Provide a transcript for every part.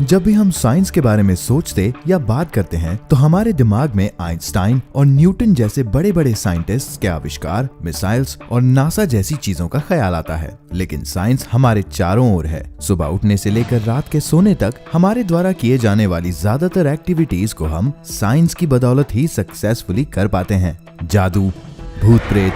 जब भी हम साइंस के बारे में सोचते या बात करते हैं तो हमारे दिमाग में आइंस्टाइन और न्यूटन जैसे बड़े बड़े साइंटिस्ट्स के आविष्कार, मिसाइल्स और नासा जैसी चीजों का ख्याल आता है। लेकिन साइंस हमारे चारों ओर है। सुबह उठने से लेकर रात के सोने तक हमारे द्वारा किए जाने वाली ज्यादातर एक्टिविटीज को हम साइंस की बदौलत ही सक्सेसफुली कर पाते हैं। जादू, भूत प्रेत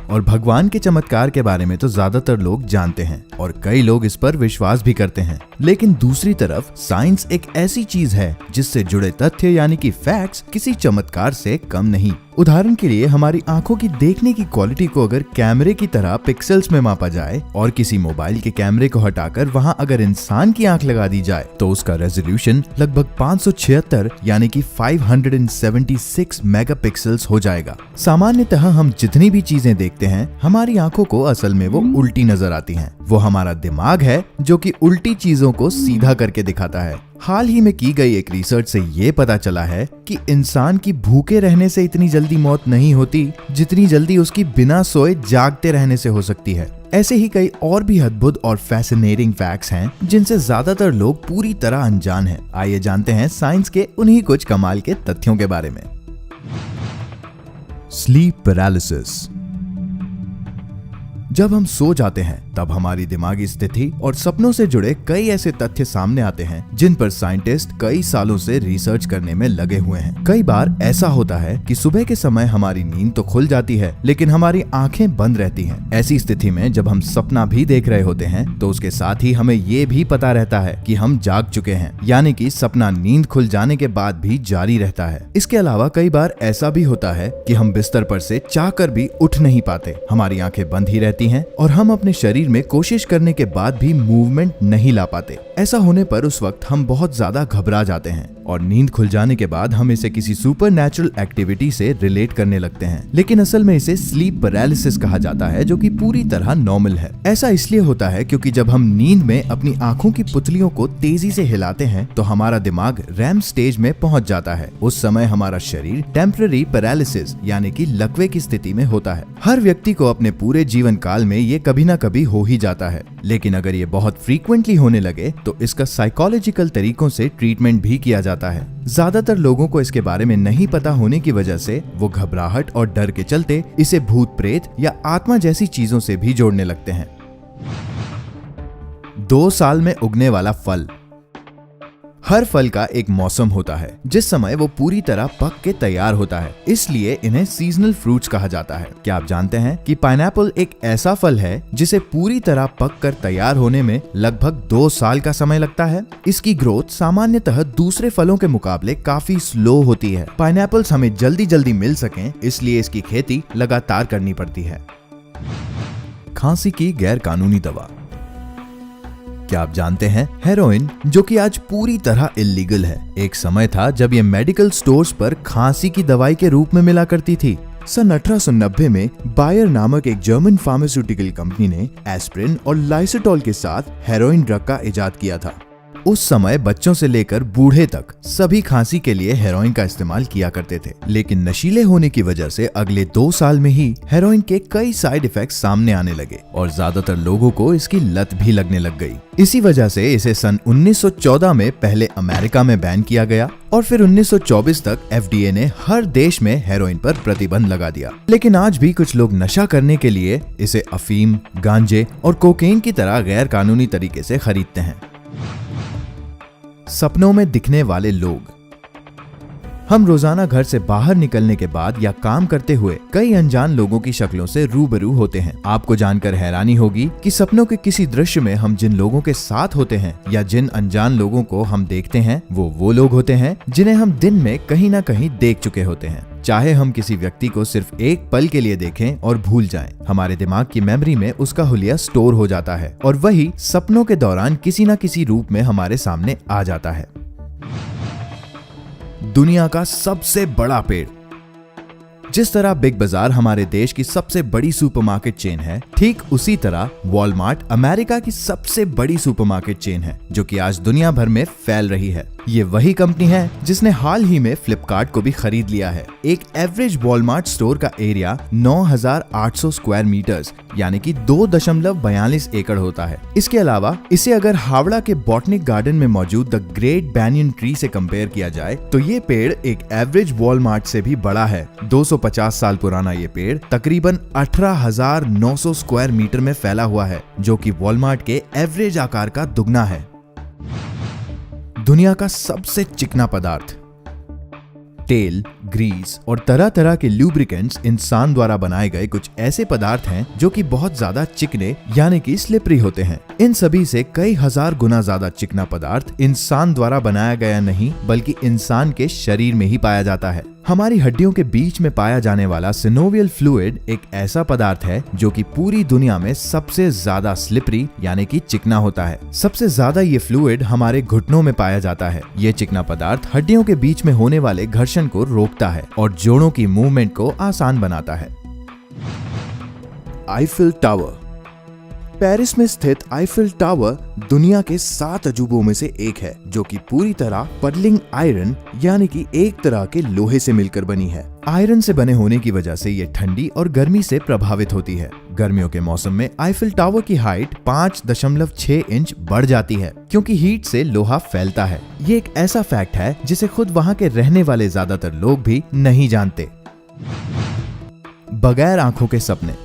और भगवान के चमत्कार के बारे में तो ज्यादातर लोग जानते हैं और कई लोग इस पर विश्वास भी करते हैं। लेकिन दूसरी तरफ साइंस एक ऐसी चीज है जिससे जुड़े तथ्य यानी कि फैक्ट्स किसी चमत्कार से कम नहीं। उदाहरण के लिए हमारी आंखों की देखने की क्वालिटी को अगर कैमरे की तरह पिक्सेल्स में मापा जाए और किसी मोबाइल के कैमरे को हटाकर वहां अगर इंसान की आंख लगा दी जाए तो उसका रेजोल्यूशन लगभग 576 यानी कि 576 मेगापिक्सेल्स हो जाएगा। सामान्यतः हम जितनी भी चीजें देखते हैं हमारी आंखों को असल में वो उल्टी नजर आती हैं। वो हमारा दिमाग है जो कि उल्टी चीजों को सीधा करके दिखाता है। हाल ही में की गई एक रिसर्च से ये पता चला है कि इंसान की भूखे रहने से इतनी जल्दी मौत नहीं होती जितनी जल्दी उसकी बिना सोए जागते रहने से हो सकती है। ऐसे ही कई और भी अद्भुत और फैसिनेटिंग फैक्ट्स हैं जिनसे ज्यादातर लोग पूरी तरह अनजान हैं। आइए जानते हैं साइंस के उन्हीं कुछ कमाल के तथ्यों के बारे में। Sleep paralysis. जब हम सो जाते हैं तब हमारी दिमागी स्थिति और सपनों से जुड़े कई ऐसे तथ्य सामने आते हैं जिन पर साइंटिस्ट कई सालों से रिसर्च करने में लगे हुए हैं। कई बार ऐसा होता है कि सुबह के समय हमारी नींद तो खुल जाती है लेकिन हमारी आंखें बंद रहती हैं। ऐसी स्थिति में जब हम सपना भी देख रहे होते हैं तो उसके साथ ही हमें ये भी पता रहता है कि हम जाग चुके हैं, यानी कि सपना नींद खुल जाने के बाद भी जारी रहता है। इसके अलावा कई बार ऐसा भी होता है कि हम बिस्तर पर से चाहकर भी उठ नहीं पाते, हमारी आंखें बंद ही रहती हैं और हम अपने शरीर में कोशिश करने के बाद भी मूवमेंट नहीं ला पाते। ऐसा होने पर उस वक्त हम बहुत ज्यादा घबरा जाते हैं और नींद खुल जाने के बाद हम इसे किसी सुपरनैचुरल एक्टिविटी से रिलेट करने लगते हैं। लेकिन असल में इसे स्लीप पैरालिसिस कहा जाता है जो कि पूरी तरह नॉर्मल है। ऐसा इसलिए होता है क्योंकि जब हम नींद में अपनी आंखों की पुतलियों को तेजी से हिलाते हैं तो हमारा दिमाग रैम स्टेज में पहुंच जाता है। उस समय हमारा शरीर टेम्पररी पैरालिसिस यानी कि लकवे की स्थिति में होता है। हर व्यक्ति को अपने पूरे जीवन काल में ये कभी ना कभी हो ही जाता है, लेकिन अगर ये बहुत फ्रीक्वेंटली होने लगे तो इसका साइकोलॉजिकल तरीकों से ट्रीटमेंट भी किया जाता है। ज्यादातर लोगों को इसके बारे में नहीं पता होने की वजह से वो घबराहट और डर के चलते इसे भूत प्रेत या आत्मा जैसी चीजों से भी जोड़ने लगते हैं। 2 साल में उगने वाला फल। हर फल का एक मौसम होता है जिस समय वो पूरी तरह पक के तैयार होता है, इसलिए इन्हें सीजनल फ्रूट्स कहा जाता है। क्या आप जानते हैं कि पाइनएप्पल एक ऐसा फल है जिसे पूरी तरह पक कर तैयार होने में लगभग 2 साल का समय लगता है। इसकी ग्रोथ सामान्यतः दूसरे फलों के मुकाबले काफी स्लो होती है। पाइनएप्पल्स हमें जल्दी जल्दी मिल सकें इसलिए इसकी खेती लगातार करनी पड़ती है। खांसी की गैर कानूनी दवा। क्या आप जानते हैं हेरोइन, जो कि आज पूरी तरह इल्लीगल है, एक समय था जब ये मेडिकल स्टोर्स पर खांसी की दवाई के रूप में मिला करती थी। सन 1890 में बायर नामक एक जर्मन फार्मास्यूटिकल कंपनी ने एस्प्रिन और लाइसोटॉल के साथ हेरोइन ड्रग का इजाद किया था। उस समय बच्चों से लेकर बूढ़े तक सभी खांसी के लिए हेरोइन का इस्तेमाल किया करते थे, लेकिन नशीले होने की वजह से अगले 2 साल में ही हेरोइन के कई साइड इफेक्ट्स सामने आने लगे और ज्यादातर लोगों को इसकी लत भी लगने लग गई। इसी वजह से इसे सन 1914 में पहले अमेरिका में बैन किया गया और फिर 1924 तक FDA ने हर देश में हेरोइन पर प्रतिबंध लगा दिया। लेकिन आज भी कुछ लोग नशा करने के लिए इसे अफीम, गांजे और कोकेन की तरह गैर कानूनी तरीके से खरीदते हैं। सपनों में दिखने वाले लोग। हम रोजाना घर से बाहर निकलने के बाद या काम करते हुए कई अनजान लोगों की शक्लों से रूबरू होते हैं। आपको जानकर हैरानी होगी कि सपनों के किसी दृश्य में हम जिन लोगों के साथ होते हैं या जिन अनजान लोगों को हम देखते हैं वो लोग होते हैं जिन्हें हम दिन में कहीं ना कहीं देख चुके होते हैं। चाहे हम किसी व्यक्ति को सिर्फ एक पल के लिए देखें और भूल जाएं, हमारे दिमाग की मेमोरी में उसका हुलिया स्टोर हो जाता है और वही सपनों के दौरान किसी न किसी रूप में हमारे सामने आ जाता है। दुनिया का सबसे बड़ा पेड़। जिस तरह बिग बाजार हमारे देश की सबसे बड़ी सुपरमार्केट चेन है, ठीक उसी तरह वॉलमार्ट अमेरिका की सबसे बड़ी सुपरमार्केट चेन है जो कि आज दुनिया भर में फैल रही है। ये वही कंपनी है जिसने हाल ही में फ्लिपकार्ट को भी खरीद लिया है। एक एवरेज वॉलमार्ट स्टोर का एरिया 9,800 स्क्वायर मीटर्स यानी कि 2.42 एकड़ होता है। इसके अलावा इसे अगर हावड़ा के बॉटनिक गार्डन में मौजूद द ग्रेट बैनियन ट्री से कंपेयर किया जाए तो ये पेड़ एक एवरेज वॉलमार्ट से भी बड़ा है। 250 साल पुराना ये पेड़ तकरीबन 18,900 स्क्वायर मीटर में फैला हुआ है, जो कि वॉलमार्ट के एवरेज आकार का दुगना है। दुनिया का सबसे चिकना पदार्थ। तेल, ग्रीस और तरह तरह के लुब्रिकेंट्स इंसान द्वारा बनाए गए कुछ ऐसे पदार्थ हैं जो कि बहुत ज्यादा चिकने यानी कि स्लिपरी होते हैं। इन सभी से कई हजार गुना ज्यादा चिकना पदार्थ इंसान द्वारा बनाया गया नहीं बल्कि इंसान के शरीर में ही पाया जाता है। हमारी हड्डियों के बीच में पाया जाने वाला सिनोवियल फ्लूइड एक ऐसा पदार्थ है जो कि पूरी दुनिया में सबसे ज्यादा स्लिपरी यानी कि चिकना होता है। सबसे ज्यादा ये फ्लूइड हमारे घुटनों में पाया जाता है। ये चिकना पदार्थ हड्डियों के बीच में होने वाले घर्षण को रोकता है और जोड़ों की मूवमेंट को आसान बनाता है। Eiffel tower. पेरिस में स्थित आईफिल टावर दुनिया के 7 अजूबों में से एक है, जो कि पूरी तरह पर्लिंग आयरन यानी कि एक तरह के लोहे से मिलकर बनी है। आयरन से बने होने की वजह से ये ठंडी और गर्मी से प्रभावित होती है। गर्मियों के मौसम में आईफिल टावर की हाइट 5.6 इंच बढ़ जाती है क्योंकि हीट से लोहा फैलता है। ये एक ऐसा फैक्ट है जिसे खुद वहाँ के रहने वाले ज्यादातर लोग भी नहीं जानते। बगैर आंखों के सपने।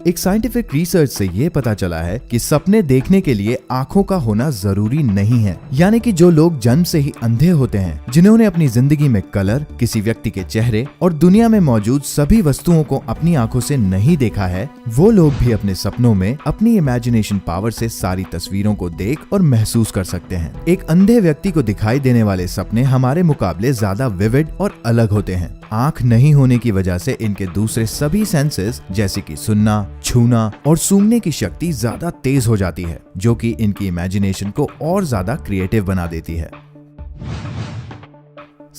एक साइंटिफिक रिसर्च से ये पता चला है कि सपने देखने के लिए आंखों का होना जरूरी नहीं है। यानी कि जो लोग जन्म से ही अंधे होते हैं, जिन्होंने अपनी जिंदगी में कलर, किसी व्यक्ति के चेहरे और दुनिया में मौजूद सभी वस्तुओं को अपनी आंखों से नहीं देखा है, वो लोग भी अपने सपनों में अपनी इमेजिनेशन पावर से सारी तस्वीरों को देख और महसूस कर सकते हैं। एक अंधे व्यक्ति को दिखाई देने वाले सपने हमारे मुकाबले ज्यादा विविड और अलग होते हैं। आंख नहीं होने की वजह से इनके दूसरे सभी सेंसेस जैसे कि सुनना, छूना और सूंघने की शक्ति ज्यादा तेज हो जाती है, जो कि इनकी इमेजिनेशन को और ज्यादा क्रिएटिव बना देती है।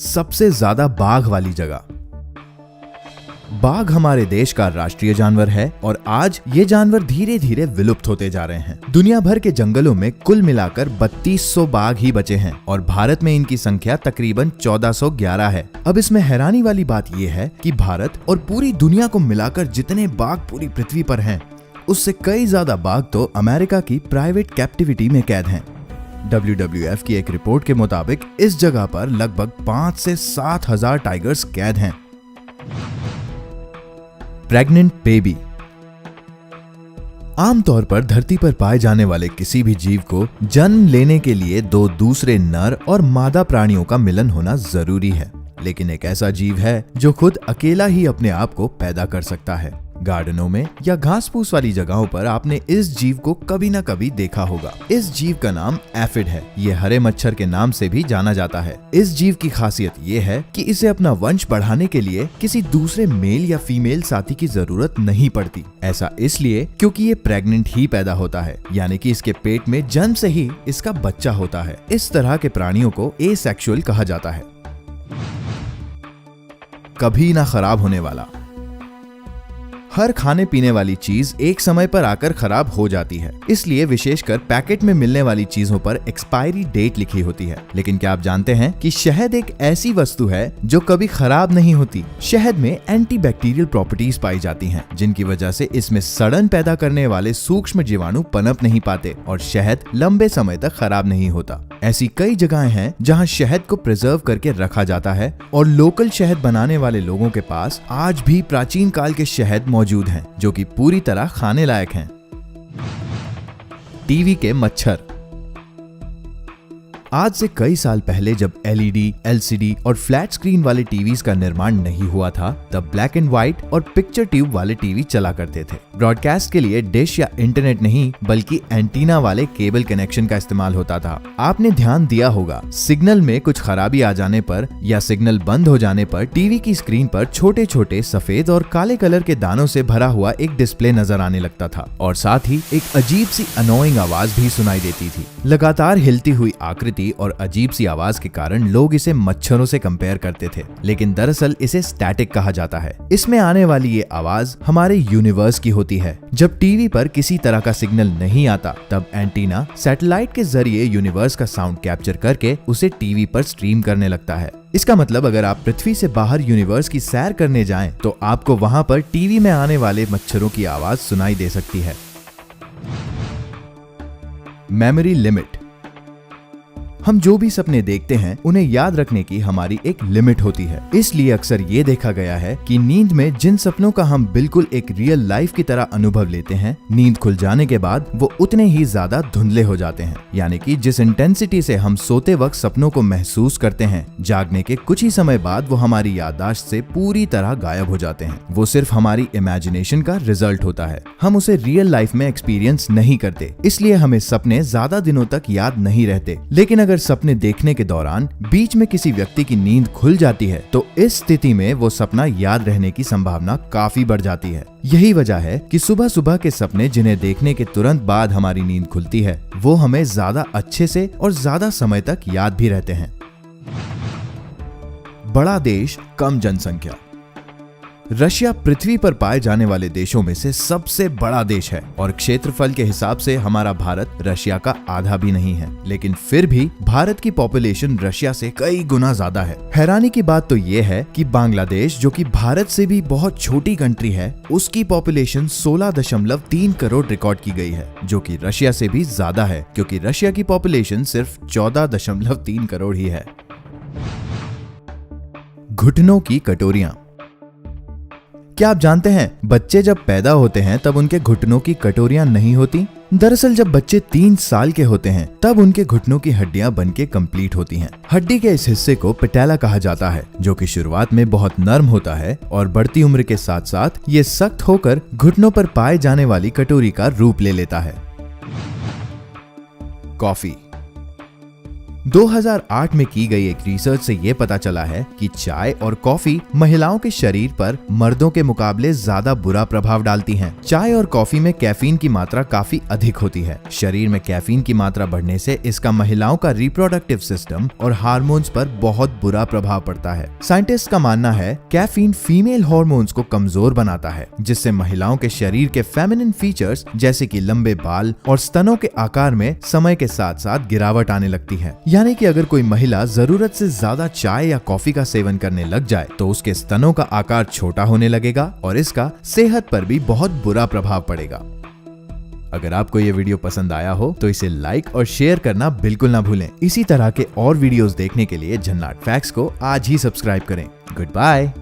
सबसे ज्यादा बाघ वाली जगह। बाघ हमारे देश का राष्ट्रीय जानवर है और आज ये जानवर धीरे धीरे विलुप्त होते जा रहे हैं। दुनिया भर के जंगलों में कुल मिलाकर 3200 बाघ ही बचे हैं और भारत में इनकी संख्या तकरीबन 1411 है। अब इसमें हैरानी वाली बात यह है कि भारत और पूरी दुनिया को मिलाकर जितने बाघ पूरी पृथ्वी पर हैं, उससे कई ज्यादा बाघ तो अमेरिका की प्राइवेट कैप्टिविटी में कैद हैं। WWF की एक रिपोर्ट के मुताबिक इस जगह पर लगभग 5 से 7 हजार टाइगर्स कैद हैं। Pregnant baby. आमतौर पर धरती पर पाए जाने वाले किसी भी जीव को जन्म लेने के लिए 2 दूसरे नर और मादा प्राणियों का मिलन होना जरूरी है, लेकिन एक ऐसा जीव है जो खुद अकेला ही अपने आप को पैदा कर सकता है। गार्डनों में या घास फूस वाली जगहों पर आपने इस जीव को कभी ना कभी देखा होगा। इस जीव का नाम एफिड है। ये हरे मच्छर के नाम से भी जाना जाता है। इस जीव की खासियत ये है कि इसे अपना वंश बढ़ाने के लिए किसी दूसरे मेल या फीमेल साथी की जरूरत नहीं पड़ती। ऐसा इसलिए क्योंकि ये प्रेग्नेंट ही पैदा होता है, यानी कि इसके पेट में जन्म से ही इसका बच्चा होता है। इस तरह के प्राणियों को एसेक्सुअल कहा जाता है। कभी ना खराब होने वाला। हर खाने पीने वाली चीज एक समय पर आकर खराब हो जाती है, इसलिए विशेषकर पैकेट में मिलने वाली चीजों पर एक्सपायरी डेट लिखी होती है। लेकिन क्या आप जानते हैं कि शहद एक ऐसी वस्तु है जो कभी खराब नहीं होती। शहद में एंटीबैक्टीरियल प्रॉपर्टीज पाई जाती हैं, जिनकी वजह से इसमें सड़न पैदा करने वाले सूक्ष्म जीवाणु पनप नहीं पाते और शहद लंबे समय तक खराब नहीं होता। ऐसी कई जगहें हैं जहां शहद को प्रिजर्व करके रखा जाता है और लोकल शहद बनाने वाले लोगों के पास आज भी प्राचीन काल के शहद मौजूद हैं, जो कि पूरी तरह खाने लायक हैं। टीवी के मच्छर। आज से कई साल पहले जब LED, LCD और फ्लैट स्क्रीन वाले टीवीज का निर्माण नहीं हुआ था, तब ब्लैक एंड व्हाइट और पिक्चर ट्यूब वाले टीवी चला करते थे। ब्रॉडकास्ट के लिए डिश या इंटरनेट नहीं बल्कि एंटीना वाले केबल कनेक्शन का इस्तेमाल होता था। आपने ध्यान दिया होगा, सिग्नल में कुछ खराबी आ जाने पर या सिग्नल बंद हो जाने पर टीवी की स्क्रीन पर छोटे छोटे सफेद और काले कलर के दानों से भरा हुआ एक डिस्प्ले नजर आने लगता था और साथ ही एक अजीब सी अनोइंग आवाज भी सुनाई देती थी। लगातार हिलती हुई आकृति क्वांटिटी और अजीब सी आवाज के कारण लोग इसे मच्छरों से कंपेयर करते थे, लेकिन दरअसल इसे स्टैटिक कहा जाता है। इसमें आने वाली ये आवाज हमारे यूनिवर्स की होती है। जब टीवी पर किसी तरह का सिग्नल नहीं आता, तब एंटीना सैटेलाइट के जरिए यूनिवर्स का साउंड कैप्चर करके उसे टीवी पर स्ट्रीम करने लगता है। इसका मतलब अगर आप पृथ्वी से बाहर यूनिवर्स की सैर करने जाएं, तो आपको वहां पर टीवी में आने वाले मच्छरों की आवाज सुनाई दे सकती है। Memory limit. हम जो भी सपने देखते हैं उन्हें याद रखने की हमारी एक लिमिट होती है। इसलिए अक्सर ये देखा गया है कि नींद में जिन सपनों का हम बिल्कुल एक रियल लाइफ की तरह अनुभव लेते हैं, नींद खुल जाने के बाद वो उतने ही ज्यादा धुंधले हो जाते हैं। यानी कि जिस इंटेंसिटी से हम सोते वक्त सपनों को महसूस करते हैं, जागने के कुछ ही समय बाद वो हमारी याददाश्त से पूरी तरह गायब हो जाते हैं। वो सिर्फ हमारी इमेजिनेशन का रिजल्ट होता है। हम उसे रियल लाइफ में एक्सपीरियंस नहीं करते, इसलिए हमें सपने ज्यादा दिनों तक याद नहीं रहते। लेकिन अगर सपने देखने के दौरान बीच में किसी व्यक्ति की नींद खुल जाती है, तो इस स्थिति में वो सपना याद रहने की संभावना काफी बढ़ जाती है। यही वजह है कि सुबह सुबह के सपने जिन्हें देखने के तुरंत बाद हमारी नींद खुलती है, वो हमें ज्यादा अच्छे से और ज्यादा समय तक याद भी रहते हैं। बड़ा देश, कम जनसंख्या। रशिया पृथ्वी पर पाए जाने वाले देशों में से सबसे बड़ा देश है और क्षेत्रफल के हिसाब से हमारा भारत रशिया का आधा भी नहीं है, लेकिन फिर भी भारत की पॉपुलेशन रशिया से कई गुना ज्यादा है। हैरानी की बात तो ये है कि बांग्लादेश, जो कि भारत से भी बहुत छोटी कंट्री है, उसकी पॉपुलेशन 16.3 करोड़ रिकॉर्ड की गई है, जो कि रशिया से भी ज्यादा है, क्योंकि रशिया की पॉपुलेशन सिर्फ 14.3 करोड़ ही है। घुटनों की कटोरियां। क्या आप जानते हैं, बच्चे जब पैदा होते हैं तब उनके घुटनों की कटोरियां नहीं होती। दरअसल जब बच्चे 3 साल के होते हैं तब उनके घुटनों की हड्डियां बनके कंप्लीट होती हैं। हड्डी के इस हिस्से को पैटेला कहा जाता है, जो कि शुरुआत में बहुत नर्म होता है और बढ़ती उम्र के साथ साथ ये सख्त होकर घुटनों पर पाए जाने वाली कटोरी का रूप ले लेता है। कॉफी। 2008 में की गई एक रिसर्च से ये पता चला है कि चाय और कॉफी महिलाओं के शरीर पर मर्दों के मुकाबले ज्यादा बुरा प्रभाव डालती हैं। चाय और कॉफी में कैफीन की मात्रा काफी अधिक होती है। शरीर में कैफीन की मात्रा बढ़ने से इसका महिलाओं का रिप्रोडक्टिव सिस्टम और हार्मोन्स पर बहुत बुरा प्रभाव पड़ता है। साइंटिस्ट का मानना है कैफीन फीमेल हार्मोन्स को कमजोर बनाता है, जिससे महिलाओं के शरीर के फेमिनिन फीचर्स जैसे कि लंबे बाल और स्तनों के आकार में समय के साथ साथ गिरावट आने लगती है। यानी कि अगर कोई महिला जरूरत से ज्यादा चाय या कॉफी का सेवन करने लग जाए तो उसके स्तनों का आकार छोटा होने लगेगा और इसका सेहत पर भी बहुत बुरा प्रभाव पड़ेगा। अगर आपको ये वीडियो पसंद आया हो तो इसे लाइक और शेयर करना बिल्कुल ना भूलें। इसी तरह के और वीडियोस देखने के लिए झन्नाट फैक्ट्स को आज ही सब्सक्राइब करें। Good bye.